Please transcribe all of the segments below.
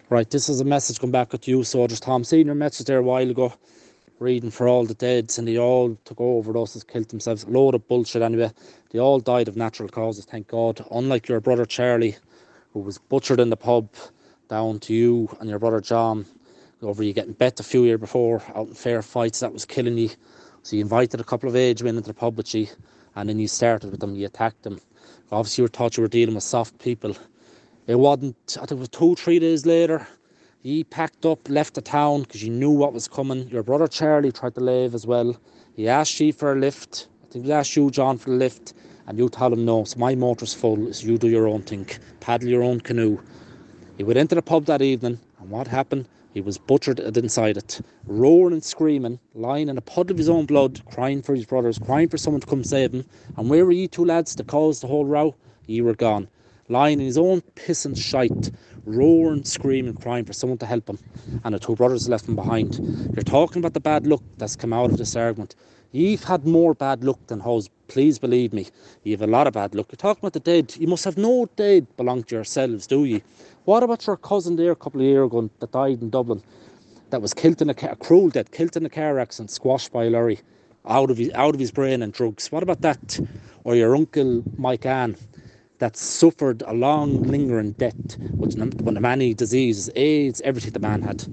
Right, this is a message come back at you, Soldiers Tom. Seen your message there a while ago, reading for all the deads, and they all took overdoses, killed themselves. A load of bullshit anyway. They all died of natural causes, thank God. Unlike your brother Charlie, who was butchered in the pub, down to you and your brother John, over you getting bet a few years before, out in fair fights, that was killing you. So you invited a couple of age men into the pub with you, and then you started with them, you attacked them. Obviously you thought you were dealing with soft people. It wasn't, I think it was 2 3 days later, he packed up, left the town because you knew what was coming. Your brother Charlie tried to leave as well. He asked you for a lift. I think he asked you, John, for the lift, and you told him no. So my motor's full, so you do your own thing. Paddle your own canoe. He went into the pub that evening, and what happened? He was butchered inside it, roaring and screaming, lying in a puddle of his own blood, crying for his brothers, crying for someone to come save him. And where were you two lads that caused the whole row? You were gone, lying in his own piss and shite, roaring, screaming, crying for someone to help him. And the two brothers left him behind. You're talking about the bad luck that's come out of this argument. You've had more bad luck than hers, please believe me. You have a lot of bad luck. You're talking about the dead. You must have no dead belong to yourselves, do you? What about your cousin there a couple of years ago that died in Dublin, that was killed in a cruel death, killed in a car accident, squashed by a lorry, out of his brain and drugs? What about that? Or your uncle Mike Ann, that suffered a long lingering death with the many diseases, AIDS, everything the man had.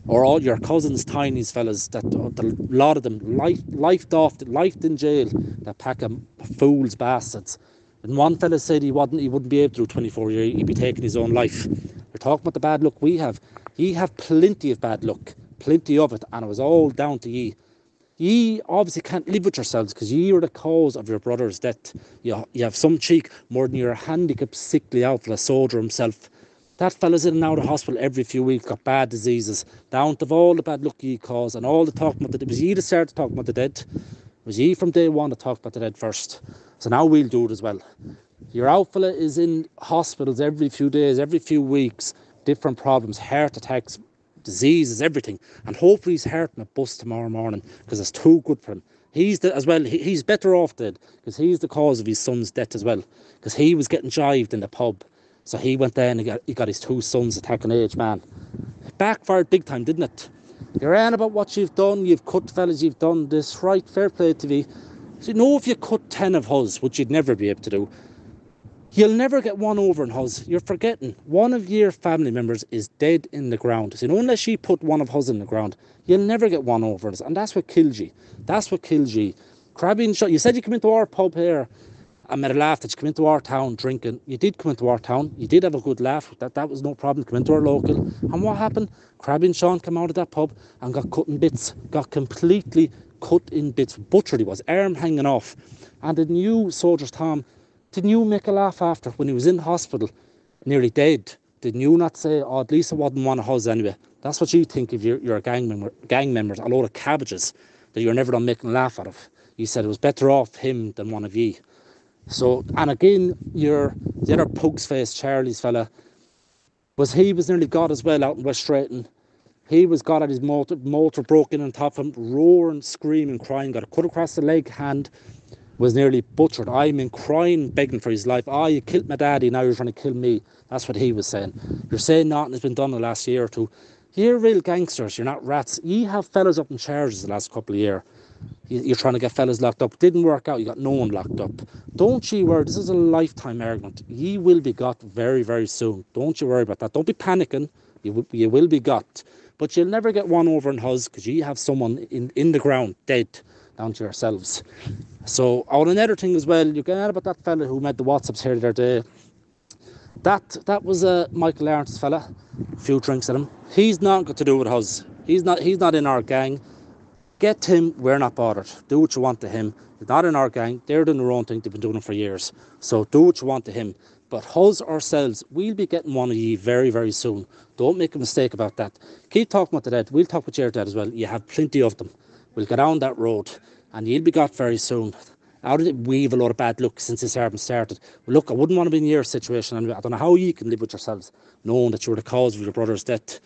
Or all your cousins, Tiny's fellas, that a lot of them lifed in jail, that pack of fools, bastards. And one fella said he wouldn't be able to do 24 years, he'd be taking his own life. We're talking about the bad luck we have. Ye have plenty of bad luck, plenty of it, and it was all down to ye. Ye obviously can't live with yourselves because ye are the cause of your brother's death. You have some cheek more than your handicapped, sickly outfit, a soldier himself. That fella's in and out of hospital every few weeks, got bad diseases, down to all the bad luck ye caused, and all the talking about the dead. It was ye that started talking about the dead. It was ye from day one that talked about the dead first. So now we'll do it as well. Your out fella is in hospitals every few days, every few weeks, different problems, heart attacks, diseases, everything. And hopefully he's hurting a bus tomorrow morning because it's too good for him. He's better off dead because he's the cause of his son's death as well. Because he was getting jived in the pub. So he went there and he got his 2 sons attacking age man. It backfired big time, didn't it? You're on about what you've done, you've cut fellas, you've done this, right, fair play to you. So you know, if you cut 10 of hus, which you'd never be able to do, you'll never get one over in hus. You're forgetting one of your family members is dead in the ground. So, you know, unless you put one of hus in the ground, you'll never get one over us. And that's what kills you. That's what kills you. Crabbing shot. You said you come into our pub here. I made a laugh that you come into our town drinking. You did come into our town. You did have a good laugh. That was no problem. Come into our local. And what happened? Crabby Sean came out of that pub and got cut in bits. Got completely cut in bits. Butchered he was. Arm hanging off. And didn't you, Soldiers Tom, didn't you make a laugh after when he was in hospital, nearly dead? Didn't you not say, oh, at least it wasn't one of his anyway? That's what you think of your gang members, a load of cabbages that you're never done making a laugh out of. You said it was better off him than one of ye. So, and again, the other pug's face, Charlie's fella, he was nearly got as well out in West Drayton. He was got at his motor broke in on top of him, roaring, screaming, crying, got a cut across the leg, hand, was nearly butchered. I mean, crying, begging for his life. Oh, you killed my daddy, now you're trying to kill me. That's what he was saying. You're saying nothing has been done in the last year or two. You're real gangsters, you're not rats. You have fellas up in charges the last couple of years. You're trying to get fellas locked up. Didn't work out, you got no one locked up. Don't you worry, this is a lifetime argument. Ye will be got very, very soon. Don't you worry about that. Don't be panicking. You will be got. But you'll never get one over in hus because you have someone in the ground dead down to yourselves. So, on another thing as well, you get out about that fella who made the WhatsApps here the other day. That was Michael Lawrence's fella. A few drinks at him. He's not got to do with hus. He's not in our gang. Get him, we're not bothered. Do what you want to him. He's not in our gang. They're doing their own thing. They've been doing it for years. So do what you want to him. But hus ourselves, we'll be getting one of ye very, very soon. Don't make a mistake about that. Keep talking about the dead. We'll talk about your dead as well. You have plenty of them. We'll get down that road. And you'll be got very soon. How did it weave a lot of bad luck since this argument started? Well, look, I wouldn't want to be in your situation. I don't know how you can live with yourselves, knowing that you're the cause of your brother's death.